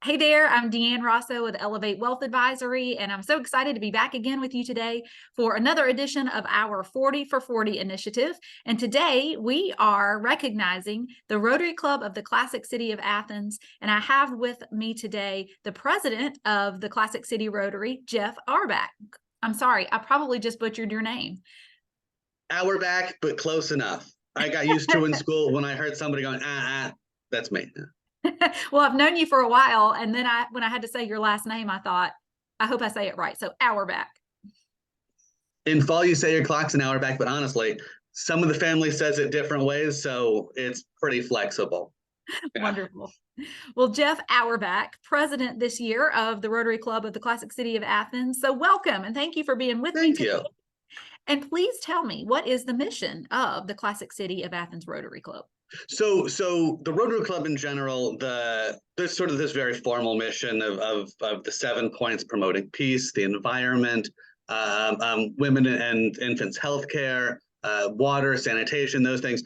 Hey there, I'm Deanne Rosso with Elevate Wealth Advisory, and I'm so excited to be back again with you today for another edition of our 40 for 40 initiative. And today we are recognizing the Rotary Club of the Classic City of Athens. And I have with me today the president of the Classic City Rotary, Jeff Auerbach. I'm sorry, I probably just butchered your name. Auerbach, but close enough. I got used to in school when I heard somebody going, that's me. Well, I've known you for a while, and then when I had to say your last name, I thought, I hope I say it right. So Auerbach. In fall, you say your clock's an hour back, but honestly, some of the family says it different ways, so it's pretty flexible. Yeah. Wonderful. Well, Jeff Auerbach, president this year of the Rotary Club of the Classic City of Athens. So welcome, and thank you for being with me Thank today. you. And please tell me, what is the mission of the Classic City of Athens Rotary Club? So the Rotary Club in general, there's sort of this very formal mission of the 7 points: promoting peace, the environment, women and infants' healthcare, water, sanitation, those things.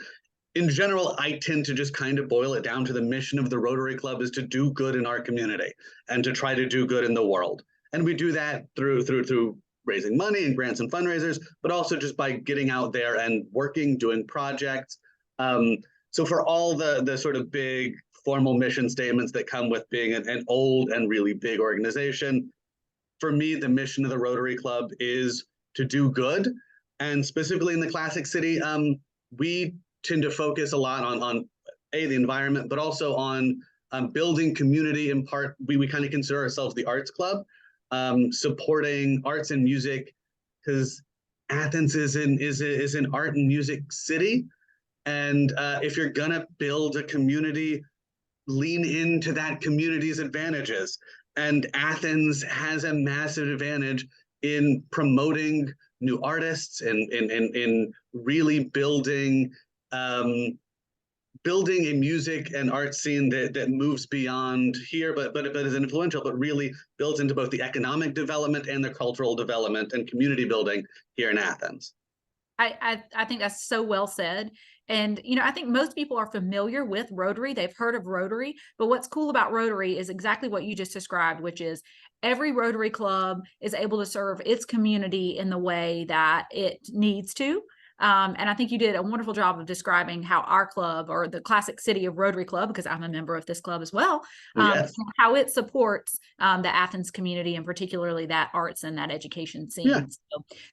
In general, I tend to just kind of boil it down to the mission of the Rotary Club is to do good in our community and to try to do good in the world. And we do that through raising money and grants and fundraisers, but also just by getting out there and working, doing projects. So for all the sort of big formal mission statements that come with being an old and really big organization, for me, the mission of the Rotary Club is to do good. And specifically in the Classic City, we tend to focus a lot on the environment, but also on building community. In part, we kind of consider ourselves the arts club, supporting arts and music, because Athens is an art and music city. And if you're gonna build a community, lean into that community's advantages. And Athens has a massive advantage in promoting new artists and in really building building a music and art scene that moves beyond here, but is influential, but really builds into both the economic development and the cultural development and community building here in Athens. I think that's so well said. And, I think most people are familiar with Rotary. They've heard of Rotary. But what's cool about Rotary is exactly what you just described, which is every Rotary Club is able to serve its community in the way that it needs to. And I think you did a wonderful job of describing how our club, or the Classic City of Rotary Club, because I'm a member of this club as well, Yes. how it supports the Athens community, and particularly that arts and that education scene. Yeah.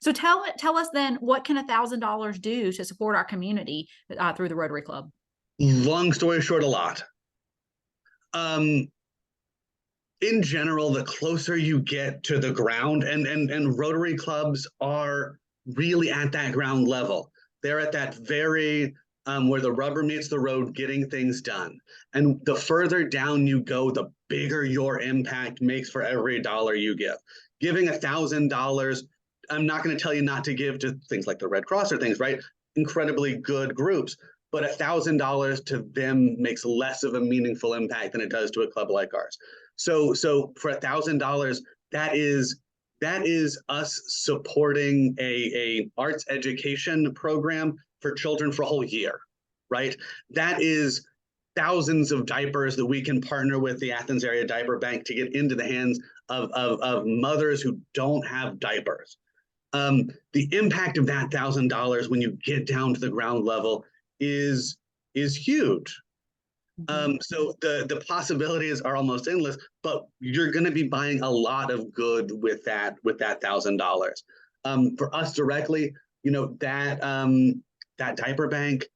So tell us then, what can $1,000 do to support our community through the Rotary Club? Long story short, a lot. In general, the closer you get to the ground, and Rotary clubs are really at that ground level. They're at that very where the rubber meets the road, getting things done. And the further down you go, the bigger your impact makes for every dollar you give. Giving $1,000, I'm not going to tell you not to give to things like the Red Cross or things, right? Incredibly good groups. But $1,000 to them makes less of a meaningful impact than it does to a club like ours. So for $1,000, that is us supporting a arts education program for children for a whole year, right? That is thousands of diapers that we can partner with the Athens Area Diaper Bank to get into the hands of mothers who don't have diapers. The impact of that $1,000 when you get down to the ground level is huge. So the possibilities are almost endless, but you're going to be buying a lot of good with that $1,000. For us directly, that diaper bank,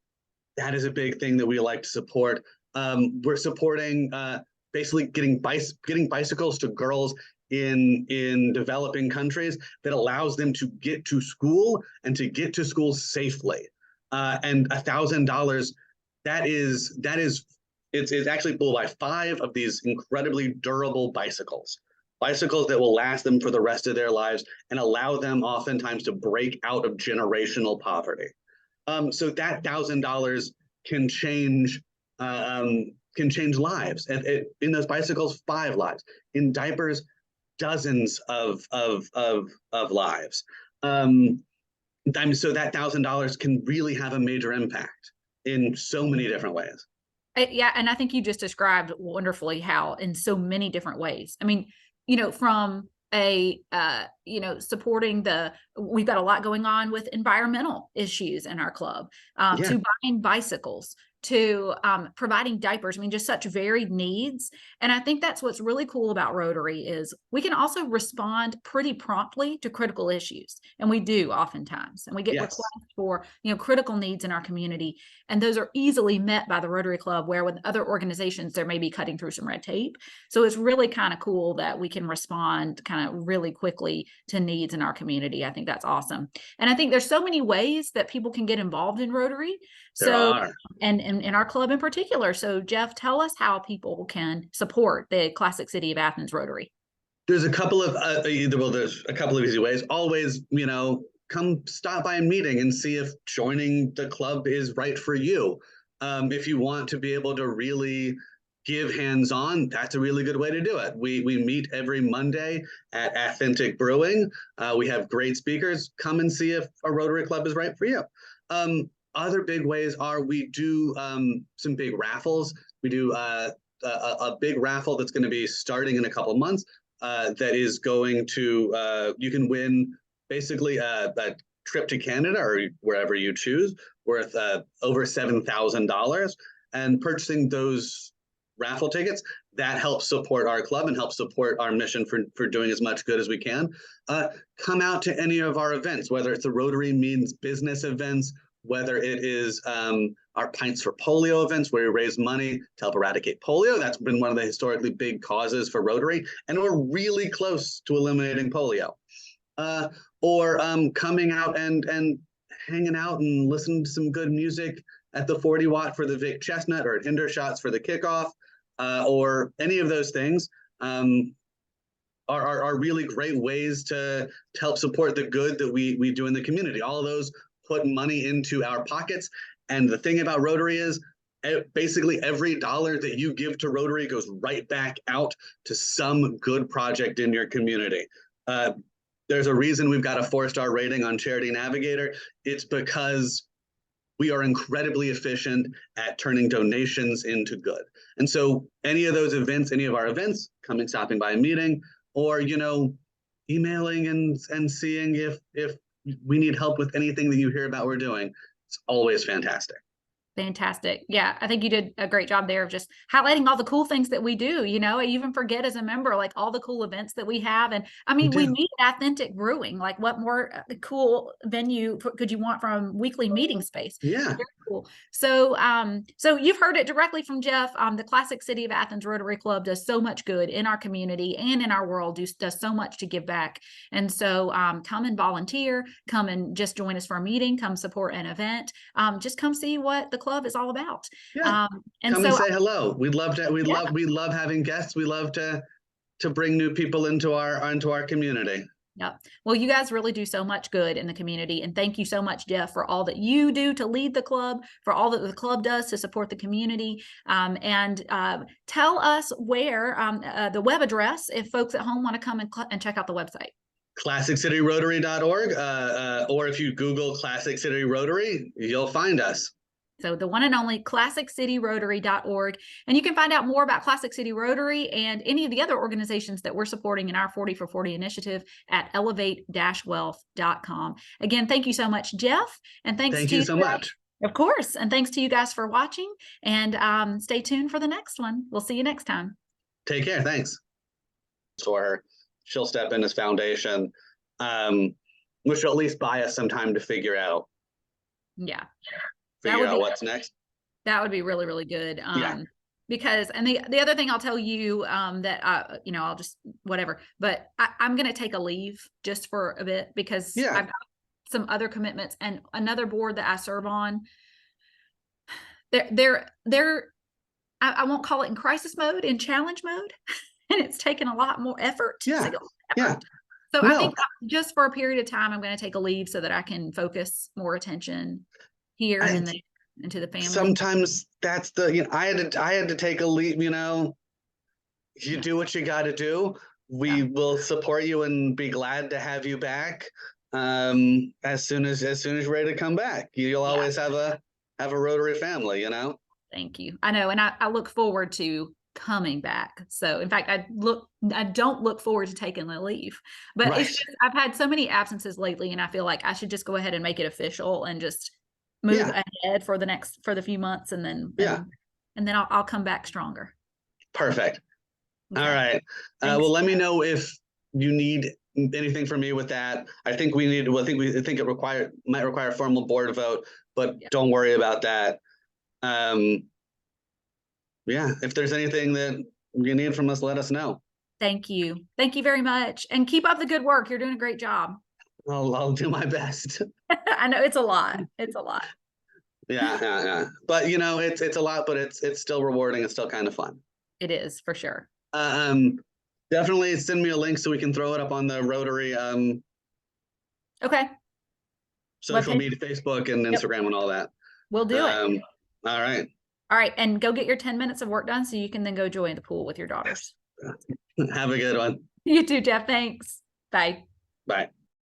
that is a big thing that we like to support. We're supporting basically getting bicycles to girls in developing countries that allows them to get to school and to get to school safely. And $1,000, it's actually we'll buy 5 of these incredibly durable bicycles that will last them for the rest of their lives and allow them oftentimes to break out of generational poverty. So that $1,000 can change lives. And in those bicycles, 5 lives. In diapers, dozens of lives. So that $1,000 can really have a major impact in so many different ways. Yeah, and I think you just described wonderfully how in so many different ways. I mean, from a supporting we've got a lot going on with environmental issues in our club, Yeah, to buying bicycles, to providing diapers. I mean, just such varied needs. And I think that's what's really cool about Rotary is we can also respond pretty promptly to critical issues, and we do oftentimes. And we get yes. requests for critical needs in our community, and those are easily met by the Rotary Club, where with other organizations there may be cutting through some red tape. So it's really kind of cool that we can respond kind of really quickly to needs in our community. I think that's awesome. And I think there's so many ways that people can get involved in Rotary. There So, are. and in our club in particular. So Jeff, tell us how people can support the Classic City of Athens Rotary. There's a couple of there's a couple of easy ways. Always, come stop by a meeting and see if joining the club is right for you. If you want to be able to really give hands-on, that's a really good way to do it. We meet every Monday at Authentic Brewing. We have great speakers. Come and see if a Rotary Club is right for you. Other big ways are we do some big raffles. We do a big raffle that's going to be starting in a couple of months. That is going to you can win basically a trip to Canada or wherever you choose worth over $7,000, and purchasing those raffle tickets that helps support our club and helps support our mission for doing as much good as we can. Come out to any of our events, whether it's the Rotary Means Business events, whether it is our Pints for Polio events where we raise money to help eradicate polio. That's been one of the historically big causes for Rotary, and we're really close to eliminating polio. Or coming out and hanging out and listening to some good music at the 40 Watt for the Vic Chestnut or at Hindershots for the kickoff, or any of those things. Are really great ways to help support the good that we do in the community. All of those put money into our pockets. And the thing about Rotary is basically every dollar that you give to Rotary goes right back out to some good project in your community. There's a reason we've got a 4-star rating on Charity Navigator. It's because we are incredibly efficient at turning donations into good. And so any of those events, any of our events, coming, stopping by a meeting, or, emailing and seeing if we need help with anything that you hear about we're doing, it's always fantastic. Fantastic. Yeah, I think you did a great job there of just highlighting all the cool things that we do. I even forget as a member, like all the cool events that we have. And I We mean, we do. meet at Authentic Brewing. Like, what more cool venue could you want from weekly meeting space? Yeah. Very cool. So, so you've heard it directly from Jeff. The Classic City of Athens Rotary Club does so much good in our community and in our world. Does so much to give back. And so, come and volunteer. Come and just join us for a meeting. Come support an event. Just come see what the club is all about. Yeah. And Come and so, say hello. We'd love to, yeah, we love having guests. We love to bring new people into our community. yeah. Well, you guys really do so much good in the community. And thank you so much, Jeff, for all that you do to lead the club, for all that the club does to support the community. And tell us where the web address, if folks at home want to come and check out the website. ClassicCityRotary.org, or if you Google Classic City Rotary, you'll find us. So the one and only ClassicCityRotary.org. And you can find out more about Classic City Rotary and any of the other organizations that we're supporting in our 40 for 40 initiative at elevate-wealth.com. Again, thank you so much, Jeff. And thanks Thank to you so much. Of course. And thanks to you guys for watching. And stay tuned for the next one. We'll see you next time. Take care. Thanks. For her, she'll step in as foundation, which will at least buy us some time to figure out what's next. That would be really, really good. Yeah. Because, and the other thing I'll tell you, that I'll just whatever, but I'm going to take a leave just for a bit because I've got some other commitments, and another board that I serve on. They're I won't call it in crisis mode, in challenge mode, and it's taken a lot more effort. Yeah. So I think just for a period of time, I'm going to take a leave so that I can focus more attention here and into the family. Sometimes that's I had to take a leave. You do what you got to do. We will support you and be glad to have you back as soon as you're ready to come back. You'll always have a Rotary family. Thank you. I know. And I look forward to coming back. So in fact, I don't look forward to taking the leave, but it's Right. just, I've had so many absences lately and I feel like I should just go ahead and make it official and just move Yeah. ahead for the few months and Yeah. then I'll come back stronger. Perfect. All Okay. right. Thanks. Well, let me know if you need anything from me with that. I think we need. Well, I think it might require a formal board vote, but Yeah. don't worry about that. Um, yeah. If there's anything that you need from us, let us know. Thank you. Thank you very much. And keep up the good work. You're doing a great job. I'll do my best. I know it's a lot. It's a lot. Yeah, yeah, yeah. But it's a lot, but it's still rewarding. It's still kind of fun. It is for sure. Um, definitely send me a link so we can throw it up on the Rotary Okay. social Webpage. media, Facebook and Yep. Instagram and all that. We'll do it. All right. All right. And go get your 10 minutes of work done so you can then go join the pool with your daughters. Have a good one. You too, Jeff. Thanks. Bye. Bye.